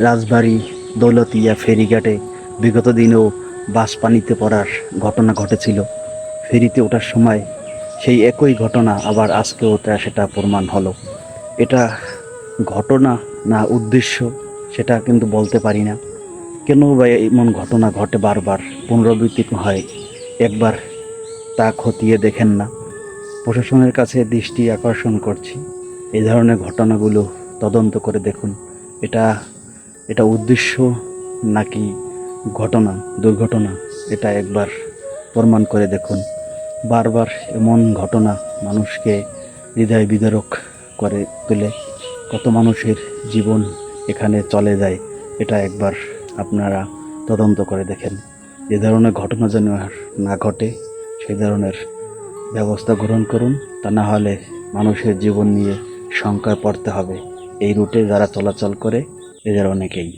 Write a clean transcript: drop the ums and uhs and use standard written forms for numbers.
রাজবাড়ী দৌলতিয়া ফেরিঘাটে বিগত দিনেও বাস পানিতে পড়ার ঘটনা ঘটেছিল। ফেরিতে ওঠার সময় সেই একই ঘটনা আবার আজকেও সেটা প্রমাণ হলো। এটা ঘটনা না উদ্দেশ্য সেটা কিন্তু বলতে পারি না। কেন বা এমন ঘটনা ঘটে বারবার পুনরাবৃত্তি হয়, একবার তা খতিয়ে দেখেন না? প্রশাসনের কাছে দৃষ্টি আকর্ষণ করছি, এই ধরনের ঘটনাগুলো তদন্ত করে দেখুন। এটা এটা উদ্দেশ্য নাকি ঘটনা, দুর্ঘটনা, এটা একবার প্রমাণ করে দেখুন। বারবার এমন ঘটনা মানুষকে হৃদয় বিদারক করে তোলে। কত মানুষের জীবন এখানে চলে যায়, এটা একবার আপনারা তদন্ত করে দেখেন। এ ধরনের ঘটনা যেন আর না ঘটে সেই ধরনের ব্যবস্থা গ্রহণ করুন। তা না হলে মানুষের জীবন নিয়ে শঙ্কায় পড়তে হবে। এই রুটে যারা চলাচল করে এদের অনেকেই।